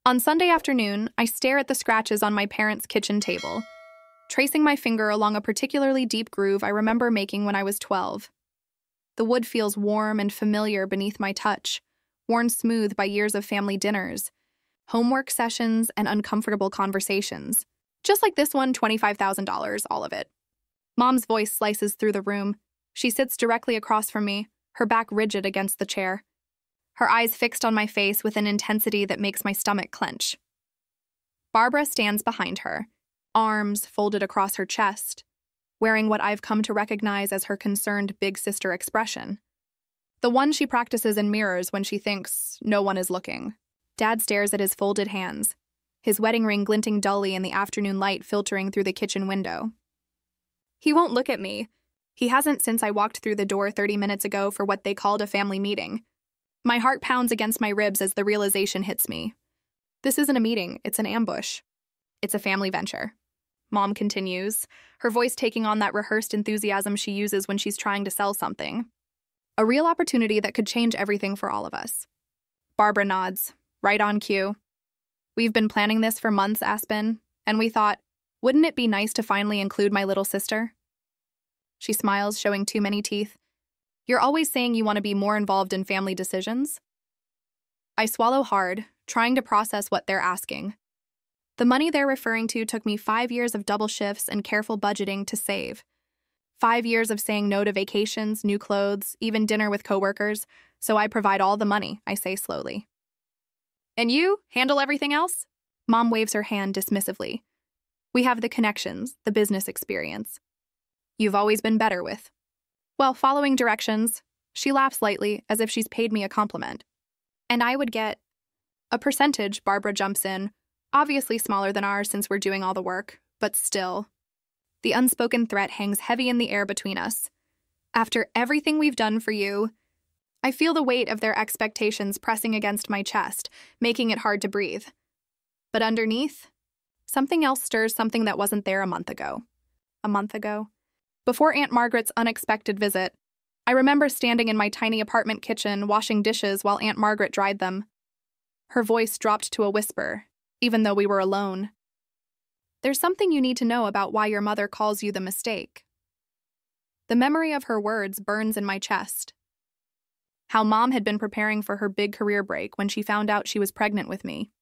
On Sunday afternoon, I stare at the scratches on my parents' kitchen table, tracing my finger along a particularly deep groove I remember making when I was 12. The wood feels warm and familiar beneath my touch, worn smooth by years of family dinners, homework sessions, and uncomfortable conversations. Just like this one, $25,000, all of it. Mom's voice slices through the room. She sits directly across from me, her back rigid against the chair, her eyes fixed on my face with an intensity that makes my stomach clench. Barbara stands behind her, arms folded across her chest, wearing what I've come to recognize as her concerned big sister expression. The one she practices in mirrors when she thinks no one is looking. Dad stares at his folded hands, his wedding ring glinting dully in the afternoon light filtering through the kitchen window. He won't look at me. He hasn't since I walked through the door 30 minutes ago for what they called a family meeting. My heart pounds against my ribs as the realization hits me. This isn't a meeting, it's an ambush. It's a family venture. Mom continues, her voice taking on that rehearsed enthusiasm she uses when she's trying to sell something. A real opportunity that could change everything for all of us. Barbara nods, right on cue. We've been planning this for months, Aspen, and we thought, wouldn't it be nice to finally include my little sister? She smiles, showing too many teeth. You're always saying you want to be more involved in family decisions. I swallow hard, trying to process what they're asking. The money they're referring to took me 5 years of double shifts and careful budgeting to save. 5 years of saying no to vacations, new clothes, even dinner with coworkers, so I provide all the money, I say slowly. And you handle everything else? Mom waves her hand dismissively. We have the connections, the business experience. You've always been better with. While following directions, she laughs lightly as if she's paid me a compliment. And I would get a percentage, Barbara jumps in, obviously smaller than ours since we're doing all the work, but still. The unspoken threat hangs heavy in the air between us. After everything we've done for you, I feel the weight of their expectations pressing against my chest, making it hard to breathe. But underneath, something else stirs, something that wasn't there a month ago. A month ago? Before Aunt Margaret's unexpected visit, I remember standing in my tiny apartment kitchen washing dishes while Aunt Margaret dried them. Her voice dropped to a whisper, even though we were alone. There's something you need to know about why your mother calls you the mistake. The memory of her words burns in my chest. How Mom had been preparing for her big career break when she found out she was pregnant with me.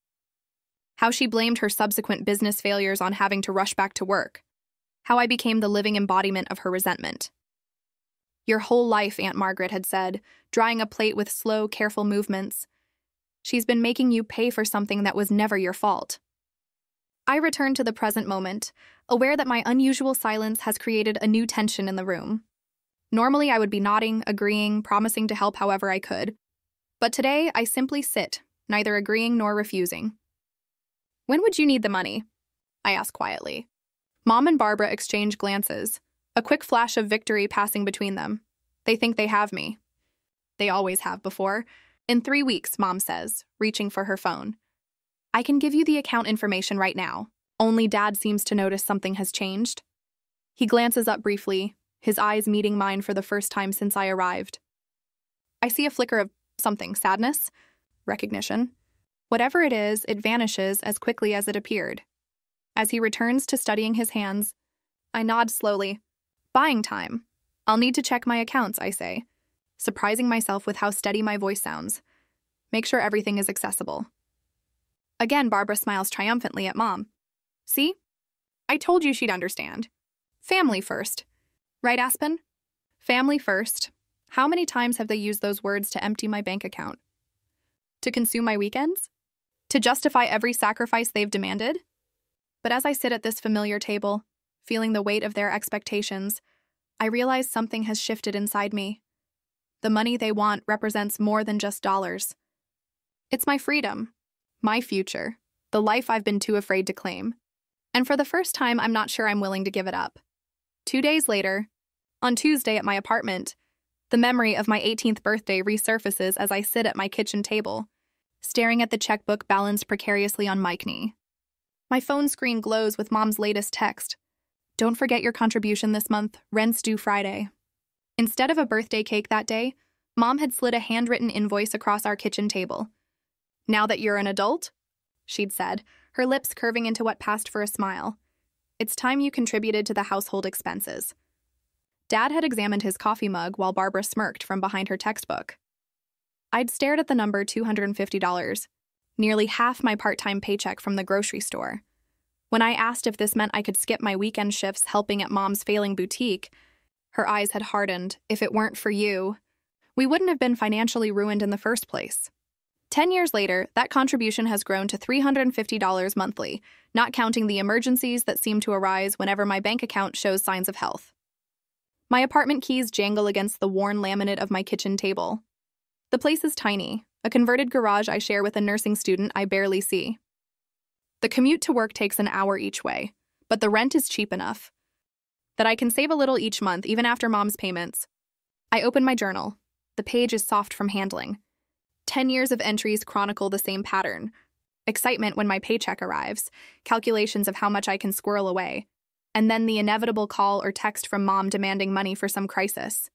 How she blamed her subsequent business failures on having to rush back to work. How I became the living embodiment of her resentment. Your whole life, Aunt Margaret had said, drying a plate with slow, careful movements. She's been making you pay for something that was never your fault. I return to the present moment, aware that my unusual silence has created a new tension in the room. Normally, I would be nodding, agreeing, promising to help however I could. But today, I simply sit, neither agreeing nor refusing. When would you need the money? I ask quietly. Mom and Barbara exchange glances, a quick flash of victory passing between them. They think they have me. They always have before. In 3 weeks, Mom says, reaching for her phone. I can give you the account information right now. Only Dad seems to notice something has changed. He glances up briefly, his eyes meeting mine for the first time since I arrived. I see a flicker of something, sadness, recognition. Whatever it is, it vanishes as quickly as it appeared. As he returns to studying his hands, I nod slowly. Buying time. I'll need to check my accounts, I say, surprising myself with how steady my voice sounds. Make sure everything is accessible. Again, Barbara smiles triumphantly at Mom. See? I told you she'd understand. Family first. Right, Aspen? Family first. How many times have they used those words to empty my bank account? To consume my weekends? To justify every sacrifice they've demanded? But as I sit at this familiar table, feeling the weight of their expectations, I realize something has shifted inside me. The money they want represents more than just dollars. It's my freedom, my future, the life I've been too afraid to claim. And for the first time, I'm not sure I'm willing to give it up. 2 days later, on Tuesday at my apartment, the memory of my 18th birthday resurfaces as I sit at my kitchen table, staring at the checkbook balanced precariously on my knee. My phone screen glows with Mom's latest text. Don't forget your contribution this month, rent's due Friday. Instead of a birthday cake that day, Mom had slid a handwritten invoice across our kitchen table. Now that you're an adult, she'd said, her lips curving into what passed for a smile. It's time you contributed to the household expenses. Dad had examined his coffee mug while Barbara smirked from behind her textbook. I'd stared at the number $250, nearly half my part-time paycheck from the grocery store. When I asked if this meant I could skip my weekend shifts helping at Mom's failing boutique, her eyes had hardened. If it weren't for you, we wouldn't have been financially ruined in the first place. 10 years later, that contribution has grown to $350 monthly, not counting the emergencies that seem to arise whenever my bank account shows signs of health. My apartment keys jangle against the worn laminate of my kitchen table. The place is tiny, a converted garage I share with a nursing student I barely see. The commute to work takes an hour each way, but the rent is cheap enough that I can save a little each month even after Mom's payments. I open my journal. The page is soft from handling. 10 years of entries chronicle the same pattern. Excitement when my paycheck arrives, calculations of how much I can squirrel away, and then the inevitable call or text from Mom demanding money for some crisis.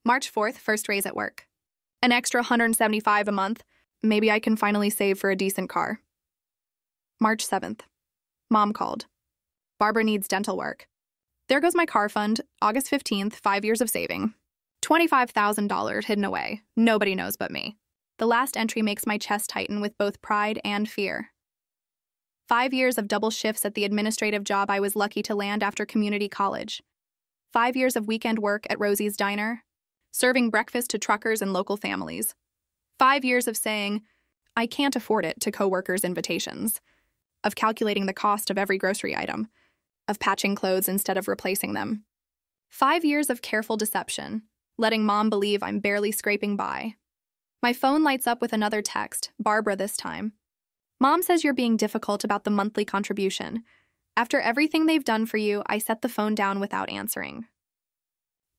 March 4th, first raise at work. An extra $175 a month. Maybe I can finally save for a decent car. March 7th. Mom called. Barbara needs dental work. There goes my car fund, August 15th, 5 years of saving. $25,000 hidden away. Nobody knows but me. The last entry makes my chest tighten with both pride and fear. 5 years of double shifts at the administrative job I was lucky to land after community college. 5 years of weekend work at Rosie's Diner, serving breakfast to truckers and local families. 5 years of saying, I can't afford it to coworkers' invitations. Of calculating the cost of every grocery item. Of patching clothes instead of replacing them. 5 years of careful deception, letting Mom believe I'm barely scraping by. My phone lights up with another text, Barbara this time. Mom says you're being difficult about the monthly contribution. After everything they've done for you, I set the phone down without answering.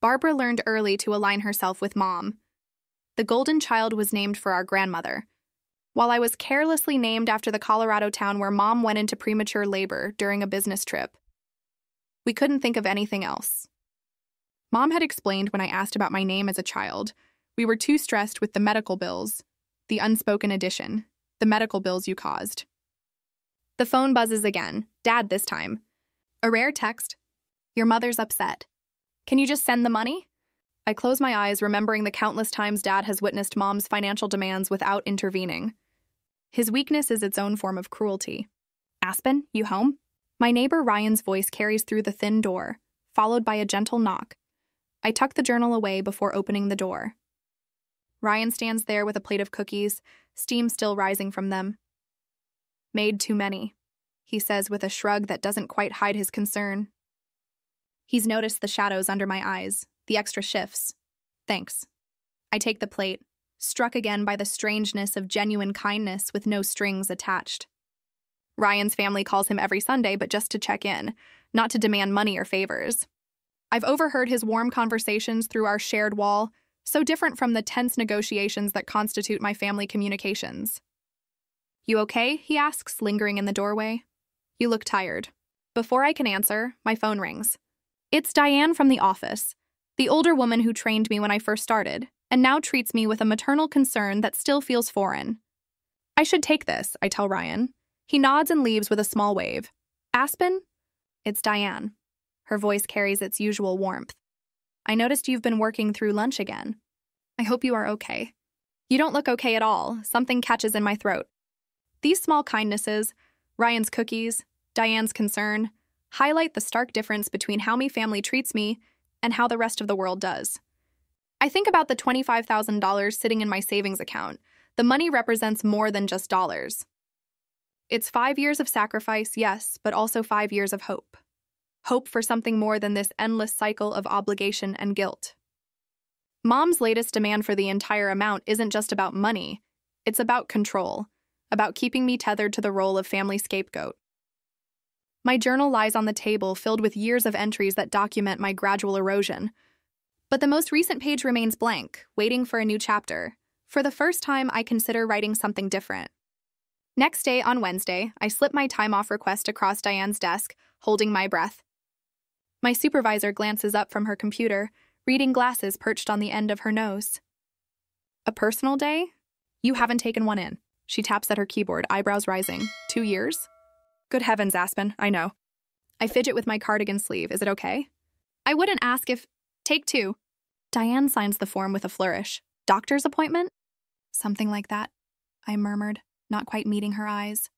Barbara learned early to align herself with Mom. The golden child was named for our grandmother, while I was carelessly named after the Colorado town where Mom went into premature labor during a business trip. We couldn't think of anything else. Mom had explained when I asked about my name as a child, we were too stressed with the medical bills, the unspoken addition, the medical bills you caused. The phone buzzes again, Dad this time. A rare text. Your mother's upset. Can you just send the money? I close my eyes, remembering the countless times Dad has witnessed Mom's financial demands without intervening. His weakness is its own form of cruelty. Aspen, you home? My neighbor Ryan's voice carries through the thin door, followed by a gentle knock. I tuck the journal away before opening the door. Ryan stands there with a plate of cookies, steam still rising from them. Made too many, he says with a shrug that doesn't quite hide his concern. He's noticed the shadows under my eyes, the extra shifts. Thanks. I take the plate, struck again by the strangeness of genuine kindness with no strings attached. Ryan's family calls him every Sunday, but just to check in, not to demand money or favors. I've overheard his warm conversations through our shared wall, so different from the tense negotiations that constitute my family communications. You okay? He asks, lingering in the doorway. You look tired. Before I can answer, my phone rings. It's Diane from the office, the older woman who trained me when I first started, and now treats me with a maternal concern that still feels foreign. I should take this, I tell Ryan. He nods and leaves with a small wave. Aspen? It's Diane. Her voice carries its usual warmth. I noticed you've been working through lunch again. I hope you are okay. You don't look okay at all. Something catches in my throat. These small kindnesses, Ryan's cookies, Diane's concern, highlight the stark difference between how my family treats me and how the rest of the world does. I think about the $25,000 sitting in my savings account. The money represents more than just dollars. It's 5 years of sacrifice, yes, but also 5 years of hope. Hope for something more than this endless cycle of obligation and guilt. Mom's latest demand for the entire amount isn't just about money. It's about control, about keeping me tethered to the role of family scapegoat. My journal lies on the table, filled with years of entries that document my gradual erosion. But the most recent page remains blank, waiting for a new chapter. For the first time, I consider writing something different. Next day, on Wednesday, I slip my time-off request across Diane's desk, holding my breath. My supervisor glances up from her computer, reading glasses perched on the end of her nose. A personal day? You haven't taken one in. She taps at her keyboard, eyebrows rising. 2 years? Good heavens, Aspen, I know. I fidget with my cardigan sleeve. Is it okay? I wouldn't ask if... Take 2. Diane signs the form with a flourish. Doctor's appointment? Something like that, I murmured, not quite meeting her eyes.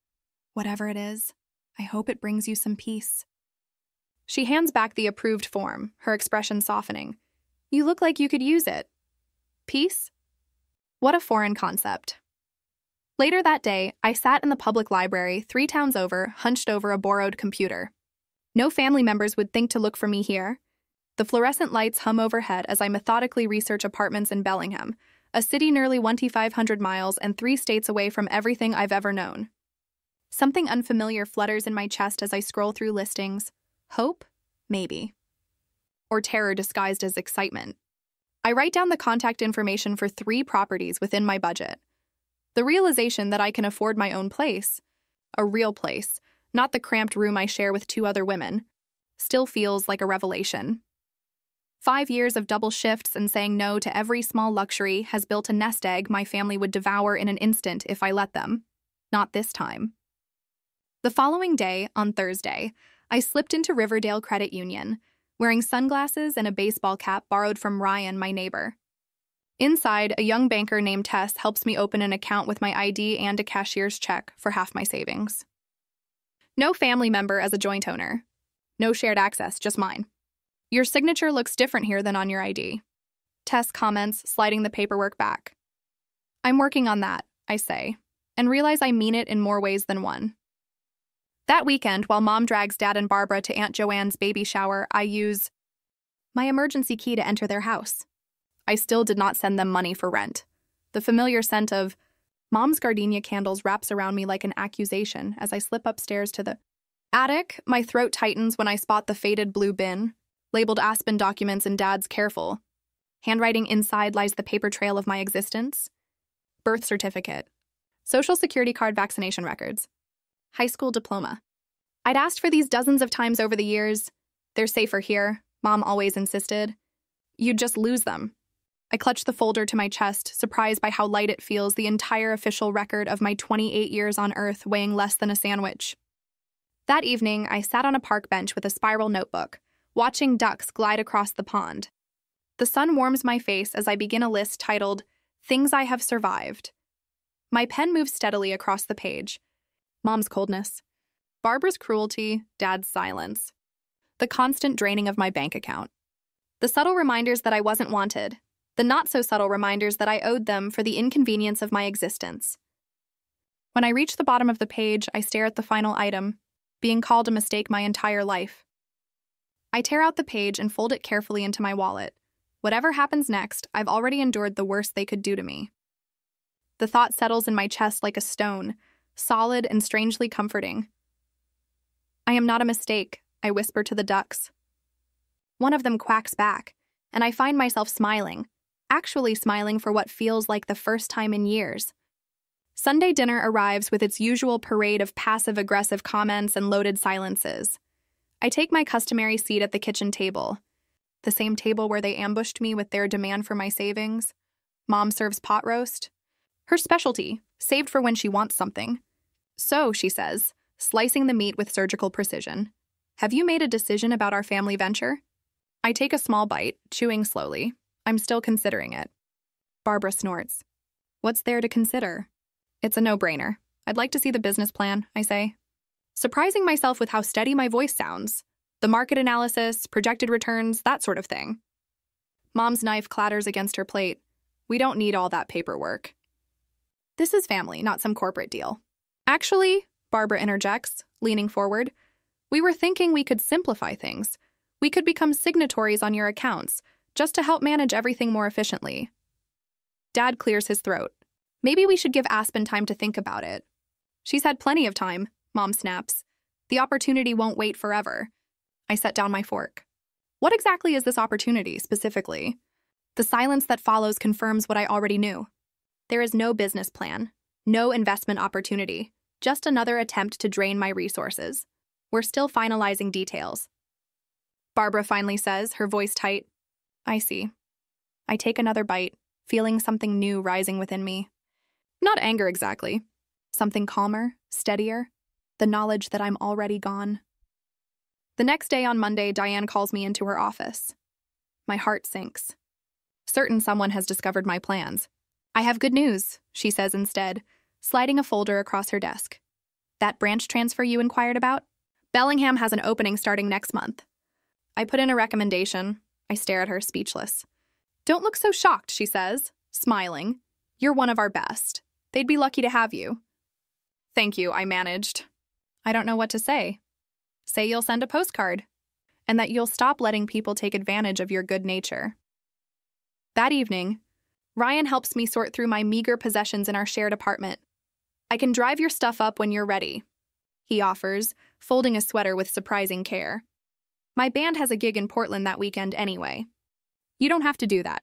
Whatever it is, I hope it brings you some peace. She hands back the approved form, her expression softening. You look like you could use it. Peace? What a foreign concept. Later that day, I sat in the public library 3 towns over, hunched over a borrowed computer. No family members would think to look for me here. The fluorescent lights hum overhead as I methodically research apartments in Bellingham, a city nearly 1,500 miles and 3 states away from everything I've ever known. Something unfamiliar flutters in my chest as I scroll through listings. Hope? Maybe. Or terror disguised as excitement. I write down the contact information for 3 properties within my budget. The realization that I can afford my own place, a real place, not the cramped room I share with 2 other women, still feels like a revelation. 5 years of double shifts and saying no to every small luxury has built a nest egg my family would devour in an instant if I let them. Not this time. The following day, on Thursday, I slipped into Riverdale Credit Union, wearing sunglasses and a baseball cap borrowed from Ryan, my neighbor. Inside, a young banker named Tess helps me open an account with my ID and a cashier's check for half my savings. No family member as a joint owner. No shared access, just mine. Your signature looks different here than on your ID. Tess comments, sliding the paperwork back. I'm working on that, I say, and realize I mean it in more ways than one. That weekend, while Mom drags Dad and Barbara to Aunt Joanne's baby shower, I use my emergency key to enter their house. I still did not send them money for rent. The familiar scent of Mom's gardenia candles wraps around me like an accusation as I slip upstairs to the attic. My throat tightens when I spot the faded blue bin, labeled Aspen documents in Dad's careful. Handwriting inside lies the paper trail of my existence. Birth certificate. Social security card, vaccination records. High school diploma. I'd asked for these dozens of times over the years. They're safer here, Mom always insisted. You'd just lose them. I clutch the folder to my chest, surprised by how light it feels, the entire official record of my 28 years on Earth weighing less than a sandwich. That evening, I sat on a park bench with a spiral notebook, watching ducks glide across the pond. The sun warms my face as I begin a list titled, Things I Have Survived. My pen moves steadily across the page. Mom's coldness. Barbara's cruelty, Dad's silence. The constant draining of my bank account. The subtle reminders that I wasn't wanted. The not-so-subtle reminders that I owed them for the inconvenience of my existence. When I reach the bottom of the page, I stare at the final item, being called a mistake my entire life. I tear out the page and fold it carefully into my wallet. Whatever happens next, I've already endured the worst they could do to me. The thought settles in my chest like a stone, solid and strangely comforting. I am not a mistake, I whisper to the ducks. One of them quacks back, and I find myself smiling, actually smiling for what feels like the first time in years. Sunday dinner arrives with its usual parade of passive-aggressive comments and loaded silences. I take my customary seat at the kitchen table, the same table where they ambushed me with their demand for my savings. Mom serves pot roast, her specialty, saved for when she wants something. So, she says, slicing the meat with surgical precision, have you made a decision about our family venture? I take a small bite, chewing slowly. I'm still considering it. Barbara snorts. What's there to consider? It's a no-brainer. I'd like to see the business plan, I say, surprising myself with how steady my voice sounds. The market analysis, projected returns, that sort of thing. Mom's knife clatters against her plate. We don't need all that paperwork. This is family, not some corporate deal. Actually, Barbara interjects, leaning forward, we were thinking we could simplify things. We could become signatories on your accounts, just to help manage everything more efficiently. Dad clears his throat. Maybe we should give Aspen time to think about it. She's had plenty of time, Mom snaps. The opportunity won't wait forever. I set down my fork. What exactly is this opportunity, specifically? The silence that follows confirms what I already knew. There is no business plan, no investment opportunity, just another attempt to drain my resources. We're still finalizing details. Barbara finally says, her voice tight. I see. I take another bite, feeling something new rising within me. Not anger exactly, Something calmer, steadier, the knowledge that I'm already gone. The next day on Monday, Diane calls me into her office. My heart sinks. Certain someone has discovered my plans. I have good news, she says instead, sliding a folder across her desk. That branch transfer you inquired about? Bellingham has an opening starting next month. I put in a recommendation. I stare at her, speechless. Don't look so shocked, she says, smiling. You're one of our best. They'd be lucky to have you. Thank you, I managed. I don't know what to say. Say you'll send a postcard, and that you'll stop letting people take advantage of your good nature. That evening, Ryan helps me sort through my meager possessions in our shared apartment. I can drive your stuff up when you're ready, he offers, folding a sweater with surprising care. My band has a gig in Portland that weekend anyway. You don't have to do that.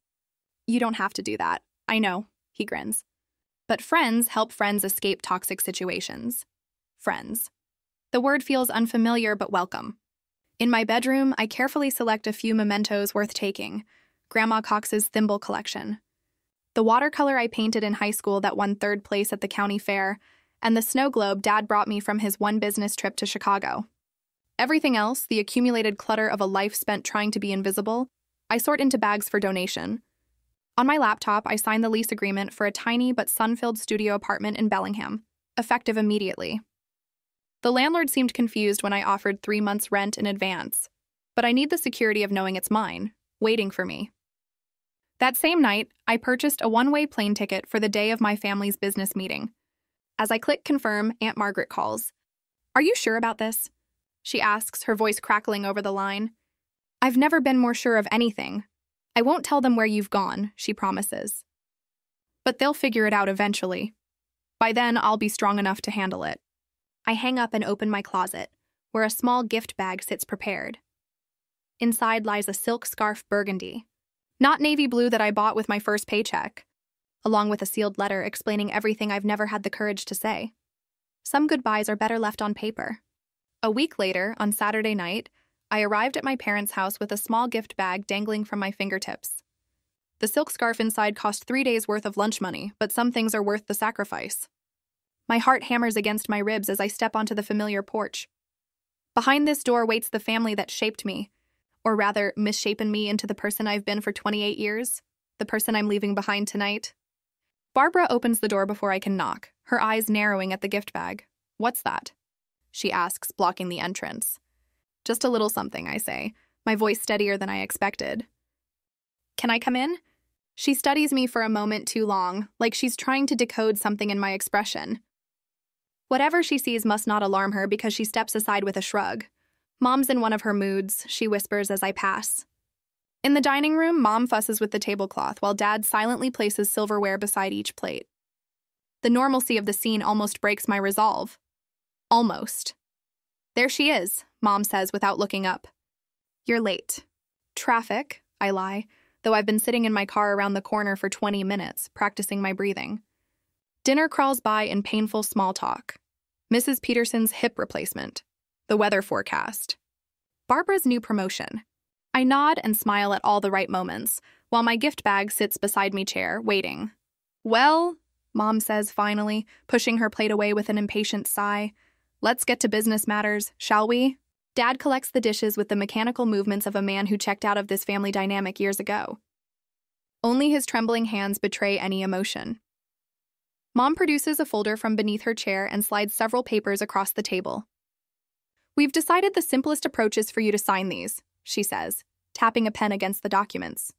You don't have to do that. I know, he grins. But friends help friends escape toxic situations. Friends. The word feels unfamiliar but welcome. In my bedroom, I carefully select a few mementos worth taking. Grandma Cox's thimble collection. The watercolor I painted in high school that won 3rd place at the county fair, and the snow globe Dad brought me from his one business trip to Chicago. Everything else, the accumulated clutter of a life spent trying to be invisible, I sort into bags for donation. On my laptop, I sign the lease agreement for a tiny but sun-filled studio apartment in Bellingham, effective immediately. The landlord seemed confused when I offered 3 months' rent in advance, but I need the security of knowing it's mine, waiting for me. That same night, I purchased a one-way plane ticket for the day of my family's business meeting. As I click confirm, Aunt Margaret calls. Are you sure about this? She asks, her voice crackling over the line. I've never been more sure of anything. I won't tell them where you've gone, she promises. But they'll figure it out eventually. By then, I'll be strong enough to handle it. I hang up and open my closet, where a small gift bag sits prepared. Inside lies a silk scarf burgundy, not navy blue that I bought with my first paycheck, along with a sealed letter explaining everything I've never had the courage to say. Some goodbyes are better left on paper. A week later, on Saturday night, I arrived at my parents' house with a small gift bag dangling from my fingertips. The silk scarf inside cost 3 days' worth of lunch money, but some things are worth the sacrifice. My heart hammers against my ribs as I step onto the familiar porch. Behind this door waits the family that shaped me, or rather, misshapen me into the person I've been for 28 years, the person I'm leaving behind tonight. Barbara opens the door before I can knock, her eyes narrowing at the gift bag. What's that? She asks, blocking the entrance. Just a little something, I say, my voice steadier than I expected. Can I come in? She studies me for a moment too long, like she's trying to decode something in my expression. Whatever she sees must not alarm her because she steps aside with a shrug. Mom's in one of her moods, she whispers as I pass. In the dining room, Mom fusses with the tablecloth while Dad silently places silverware beside each plate. The normalcy of the scene almost breaks my resolve. Almost. There she is, Mom says without looking up. You're late. Traffic, I lie, though I've been sitting in my car around the corner for 20 minutes, practicing my breathing. Dinner crawls by in painful small talk. Mrs. Peterson's hip replacement. The weather forecast. Barbara's new promotion. I nod and smile at all the right moments, while my gift bag sits beside me chair, waiting. Well, Mom says finally, pushing her plate away with an impatient sigh. Let's get to business matters, shall we? Dad collects the dishes with the mechanical movements of a man who checked out of this family dynamic years ago. Only his trembling hands betray any emotion. Mom produces a folder from beneath her chair and slides several papers across the table. We've decided the simplest approach is for you to sign these, she says, tapping a pen against the documents.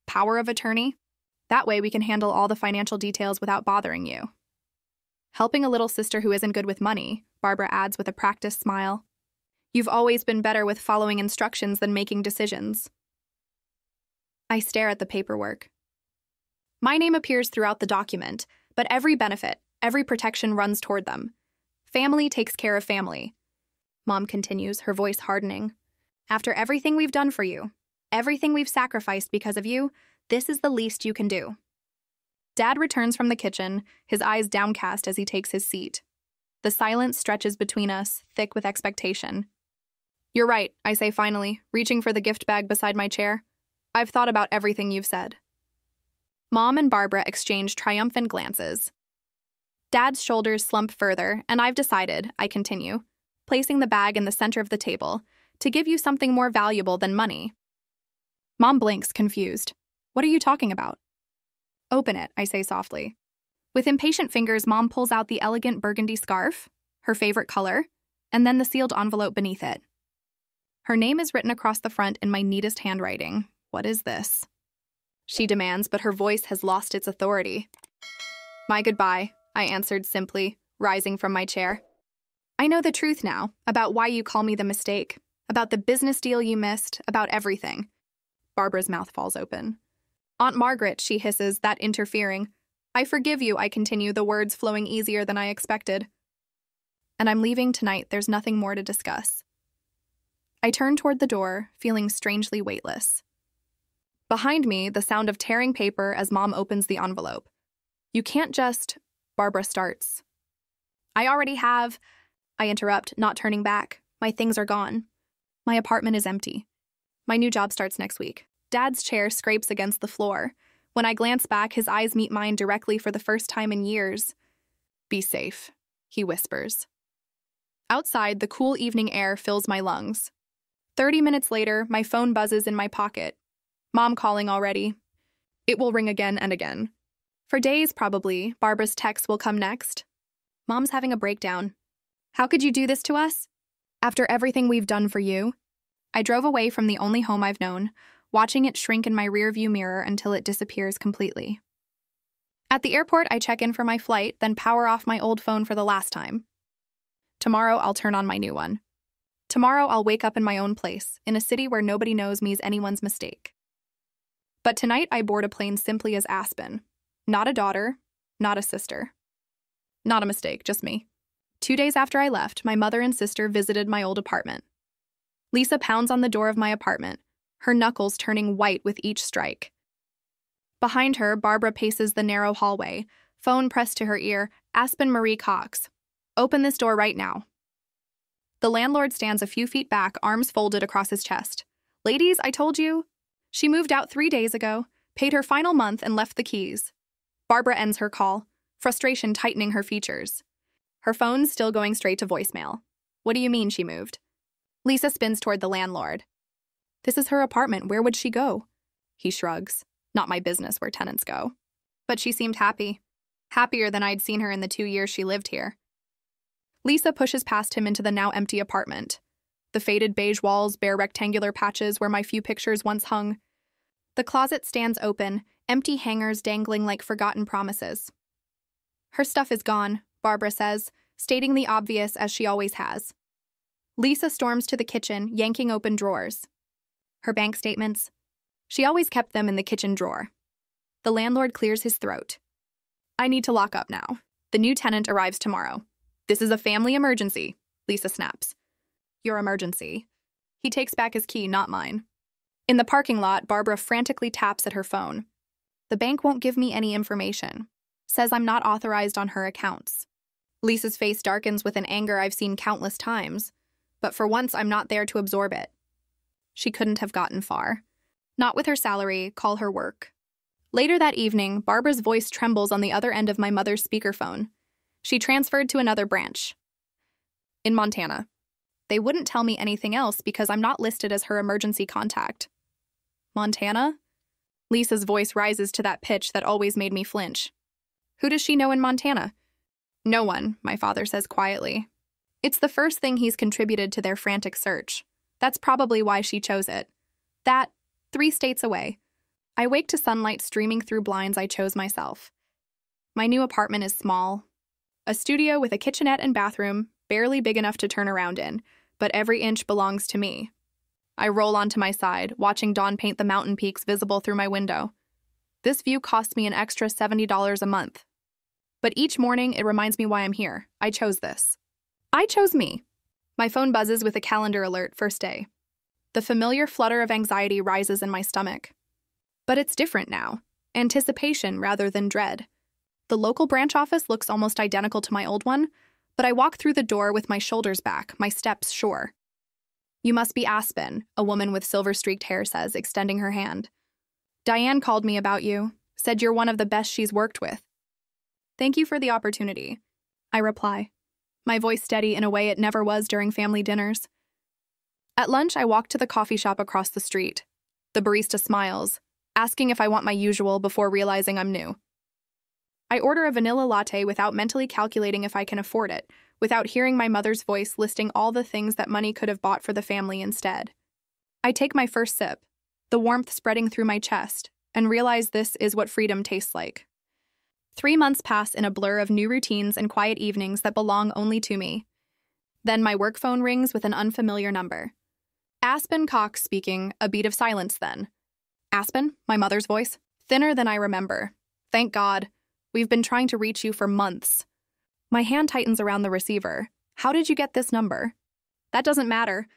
Power of attorney? That way we can handle all the financial details without bothering you. Helping a little sister who isn't good with money, Barbara adds with a practiced smile. You've always been better with following instructions than making decisions. I stare at the paperwork. My name appears throughout the document, but every benefit, every protection runs toward them. Family takes care of family. Mom continues, her voice hardening. After everything we've done for you, everything we've sacrificed because of you, this is the least you can do. Dad returns from the kitchen, his eyes downcast as he takes his seat. The silence stretches between us, thick with expectation. You're right, I say finally, reaching for the gift bag beside my chair. I've thought about everything you've said. Mom and Barbara exchange triumphant glances. Dad's shoulders slump further, and I've decided, I continue, placing the bag in the center of the table, to give you something more valuable than money. Mom blinks, confused. What are you talking about? Open it, I say softly. With impatient fingers, Mom pulls out the elegant burgundy scarf, her favorite color, and then the sealed envelope beneath it. Her name is written across the front in my neatest handwriting. What is this? She demands, but her voice has lost its authority. My goodbye, I answered simply, rising from my chair. I know the truth now, about why you call me the mistake, about the business deal you missed, about everything. Barbara's mouth falls open. Aunt Margaret, she hisses, that interfering. I forgive you, I continue, the words flowing easier than I expected. And I'm leaving tonight, there's nothing more to discuss. I turn toward the door, feeling strangely weightless. Behind me, the sound of tearing paper as Mom opens the envelope. You can't just... Barbara starts. I already have... I interrupt, not turning back. My things are gone. My apartment is empty. My new job starts next week. Dad's chair scrapes against the floor. When I glance back, his eyes meet mine directly for the first time in years. Be safe, he whispers. Outside, the cool evening air fills my lungs. 30 minutes later, my phone buzzes in my pocket. Mom calling already. It will ring again and again. For days, probably, Barbara's texts will come next. Mom's having a breakdown. How could you do this to us? After everything we've done for you? I drove away from the only home I've known, watching it shrink in my rearview mirror until it disappears completely. At the airport, I check in for my flight, then power off my old phone for the last time. Tomorrow, I'll turn on my new one. Tomorrow, I'll wake up in my own place, in a city where nobody knows me's anyone's mistake. But tonight, I board a plane simply as Aspen. Not a daughter, not a sister. Not a mistake, just me. 2 days after I left, my mother and sister visited my old apartment. Lisa pounds on the door of my apartment, her knuckles turning white with each strike. Behind her, Barbara paces the narrow hallway, phone pressed to her ear. Aspen Marie Cox. Open this door right now. The landlord stands a few feet back, arms folded across his chest. Ladies, I told you. She moved out 3 days ago, paid her final month, and left the keys. Barbara ends her call, frustration tightening her features. Her phone's still going straight to voicemail. What do you mean she moved? Lisa spins toward the landlord. This is her apartment. Where would she go? He shrugs. Not my business where tenants go. But she seemed happy. Happier than I'd seen her in the 2 years she lived here. Lisa pushes past him into the now empty apartment. The faded beige walls bear rectangular patches where my few pictures once hung. The closet stands open, empty hangers dangling like forgotten promises. Her stuff is gone, Barbara says, stating the obvious as she always has. Lisa storms to the kitchen, yanking open drawers. Her bank statements. She always kept them in the kitchen drawer. The landlord clears his throat. I need to lock up now. The new tenant arrives tomorrow. This is a family emergency, Lisa snaps. Your emergency. He takes back his key, not mine. In the parking lot, Barbara frantically taps at her phone. The bank won't give me any information. Says I'm not authorized on her accounts. Lisa's face darkens with an anger I've seen countless times, but for once I'm not there to absorb it. She couldn't have gotten far. Not with her salary, call her work. Later that evening, Barbara's voice trembles on the other end of my mother's speakerphone. She transferred to another branch. In Montana. They wouldn't tell me anything else because I'm not listed as her emergency contact. Montana? Lisa's voice rises to that pitch that always made me flinch. Who does she know in Montana? No one, my father says quietly. It's the first thing he's contributed to their frantic search. That's probably why she chose it. That, 3 states away. I wake to sunlight streaming through blinds I chose myself. My new apartment is small. A studio with a kitchenette and bathroom, barely big enough to turn around in, but every inch belongs to me. I roll onto my side, watching dawn paint the mountain peaks visible through my window. This view costs me an extra $70 a month. But each morning, it reminds me why I'm here. I chose this. I chose me. My phone buzzes with a calendar alert, first day. The familiar flutter of anxiety rises in my stomach. But it's different now. Anticipation rather than dread. The local branch office looks almost identical to my old one, but I walk through the door with my shoulders back, my steps sure. You must be Aspen, a woman with silver-streaked hair says, extending her hand. Diane called me about you, said you're one of the best she's worked with. Thank you for the opportunity, I reply, my voice steady in a way it never was during family dinners. At lunch, I walk to the coffee shop across the street. The barista smiles, asking if I want my usual before realizing I'm new. I order a vanilla latte without mentally calculating if I can afford it, without hearing my mother's voice listing all the things that money could have bought for the family instead. I take my first sip, the warmth spreading through my chest, and realize this is what freedom tastes like. 3 months pass in a blur of new routines and quiet evenings that belong only to me. Then my work phone rings with an unfamiliar number. Aspen Cox speaking, a beat of silence then. Aspen, my mother's voice, thinner than I remember. Thank God. We've been trying to reach you for months. My hand tightens around the receiver. How did you get this number? That doesn't matter.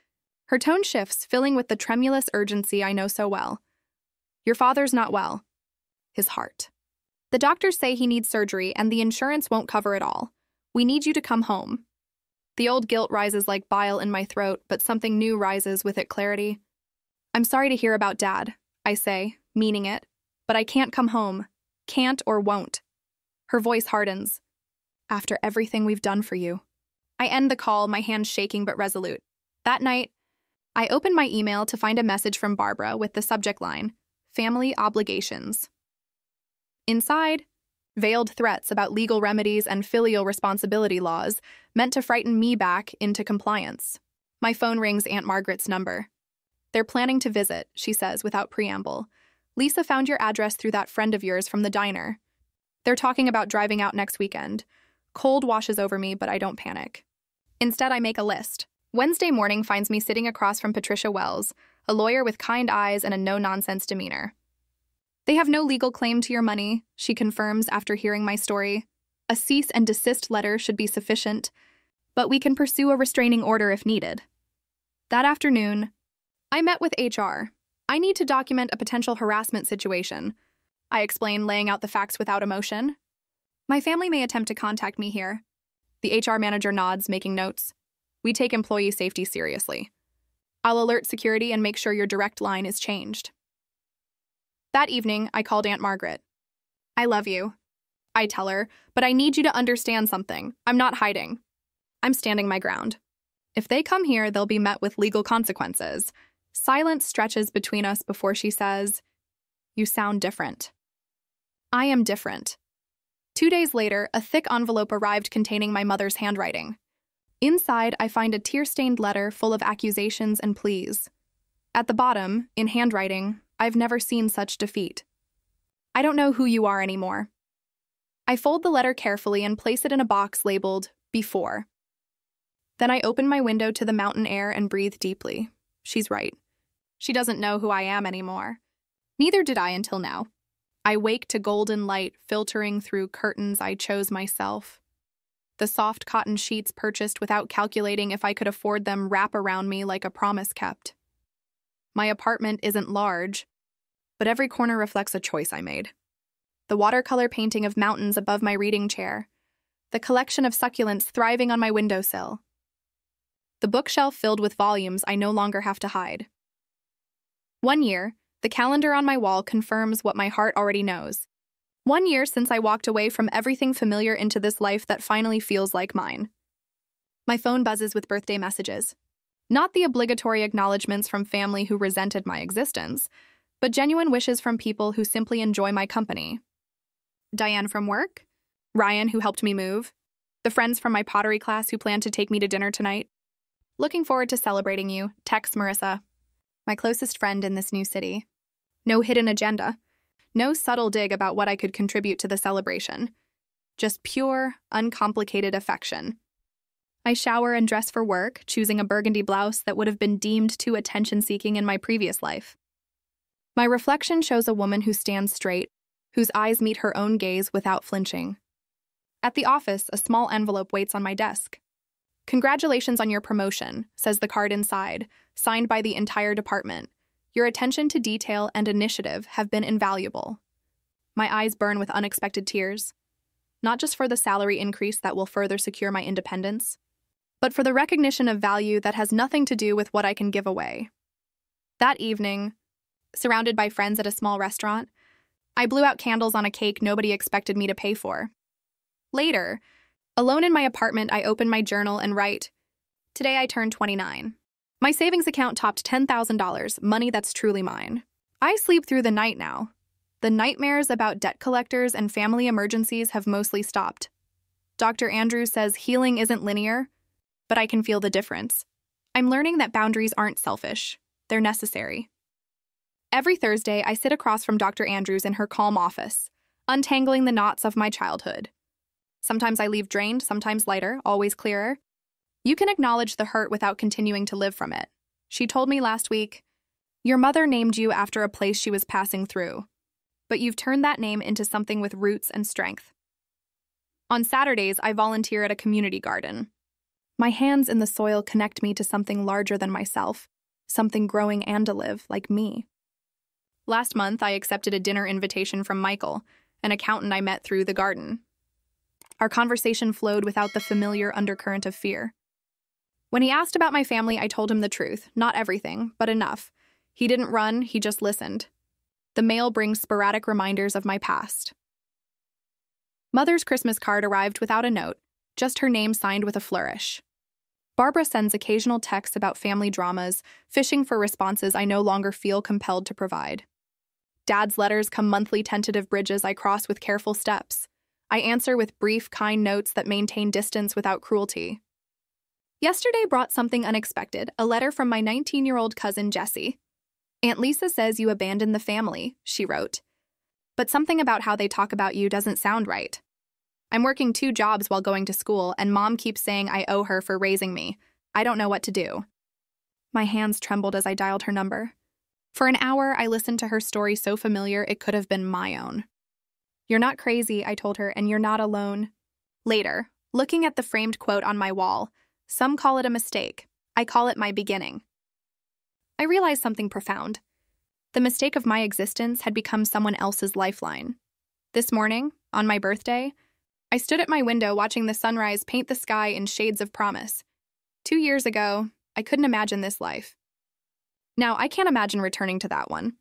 Her tone shifts, filling with the tremulous urgency I know so well. Your father's not well. His heart. The doctors say he needs surgery and the insurance won't cover it all. We need you to come home. The old guilt rises like bile in my throat, but something new rises with it clarity. I'm sorry to hear about Dad, I say, meaning it, but I can't come home. Can't or won't. Her voice hardens. After everything we've done for you. I end the call, my hands shaking but resolute. That night, I open my email to find a message from Barbara with the subject line, Family Obligations. Inside, veiled threats about legal remedies and filial responsibility laws meant to frighten me back into compliance. My phone rings Aunt Margaret's number. They're planning to visit, she says without preamble. Lisa found your address through that friend of yours from the diner. They're talking about driving out next weekend. Cold washes over me, but I don't panic. Instead, I make a list. Wednesday morning finds me sitting across from Patricia Wells, a lawyer with kind eyes and a no-nonsense demeanor. They have no legal claim to your money, she confirms after hearing my story. A cease and desist letter should be sufficient, but we can pursue a restraining order if needed. That afternoon, I met with HR. I need to document a potential harassment situation. I explain, laying out the facts without emotion. My family may attempt to contact me here. The HR manager nods, making notes. We take employee safety seriously. I'll alert security and make sure your direct line is changed. That evening, I called Aunt Margaret. I love you, I tell her, but I need you to understand something. I'm not hiding. I'm standing my ground. If they come here, they'll be met with legal consequences. Silence stretches between us before she says, You sound different. I am different. 2 days later, a thick envelope arrived containing my mother's handwriting. Inside, I find a tear-stained letter full of accusations and pleas. At the bottom, in handwriting, I've never seen such defeat. I don't know who you are anymore. I fold the letter carefully and place it in a box labeled Before. Then I open my window to the mountain air and breathe deeply. She's right. She doesn't know who I am anymore. Neither did I until now. I wake to golden light filtering through curtains I chose myself. The soft cotton sheets purchased without calculating if I could afford them wrap around me like a promise kept. My apartment isn't large, but every corner reflects a choice I made. The watercolor painting of mountains above my reading chair, the collection of succulents thriving on my windowsill, the bookshelf filled with volumes I no longer have to hide. 1 year, the calendar on my wall confirms what my heart already knows. 1 year since I walked away from everything familiar into this life that finally feels like mine. My phone buzzes with birthday messages. Not the obligatory acknowledgments from family who resented my existence, but genuine wishes from people who simply enjoy my company. Diane from work, Ryan who helped me move, the friends from my pottery class who plan to take me to dinner tonight. Looking forward to celebrating you, text Marissa, my closest friend in this new city. No hidden agenda. No subtle dig about what I could contribute to the celebration. Just pure, uncomplicated affection. I shower and dress for work, choosing a burgundy blouse that would have been deemed too attention-seeking in my previous life. My reflection shows a woman who stands straight, whose eyes meet her own gaze without flinching. At the office, a small envelope waits on my desk. Congratulations on your promotion, says the card inside, signed by the entire department. Your attention to detail and initiative have been invaluable. My eyes burn with unexpected tears, not just for the salary increase that will further secure my independence, but for the recognition of value that has nothing to do with what I can give away. That evening, surrounded by friends at a small restaurant, I blew out candles on a cake nobody expected me to pay for. Later, alone in my apartment, I open my journal and write, "Today I turned 29. My savings account topped $10,000, money that's truly mine. I sleep through the night now. The nightmares about debt collectors and family emergencies have mostly stopped. Dr. Andrews says healing isn't linear, but I can feel the difference. I'm learning that boundaries aren't selfish. They're necessary." Every Thursday, I sit across from Dr. Andrews in her calm office, untangling the knots of my childhood. Sometimes I leave drained, sometimes lighter, always clearer. "You can acknowledge the hurt without continuing to live from it," she told me last week. "Your mother named you after a place she was passing through, but you've turned that name into something with roots and strength." On Saturdays, I volunteer at a community garden. My hands in the soil connect me to something larger than myself, something growing and alive, like me. Last month, I accepted a dinner invitation from Michael, an accountant I met through the garden. Our conversation flowed without the familiar undercurrent of fear. When he asked about my family, I told him the truth, not everything, but enough. He didn't run, he just listened. The mail brings sporadic reminders of my past. Mother's Christmas card arrived without a note, just her name signed with a flourish. Barbara sends occasional texts about family dramas, fishing for responses I no longer feel compelled to provide. Dad's letters come monthly tentative bridges I cross with careful steps. I answer with brief, kind notes that maintain distance without cruelty. Yesterday brought something unexpected, a letter from my 19-year-old cousin Jessie. "Aunt Lisa says you abandoned the family," she wrote. "But something about how they talk about you doesn't sound right. I'm working 2 jobs while going to school, and Mom keeps saying I owe her for raising me. I don't know what to do." My hands trembled as I dialed her number. For an hour, I listened to her story so familiar it could have been my own. "You're not crazy," I told her, "and you're not alone." Later, looking at the framed quote on my wall, "Some call it a mistake. I call it my beginning." I realized something profound. The mistake of my existence had become someone else's lifeline. This morning, on my birthday, I stood at my window watching the sunrise paint the sky in shades of promise. 2 years ago, I couldn't imagine this life. Now, I can't imagine returning to that one.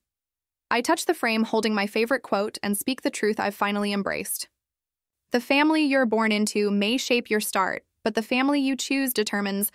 I touch the frame holding my favorite quote and speak the truth I've finally embraced. "The family you're born into may shape your start, but the family you choose determines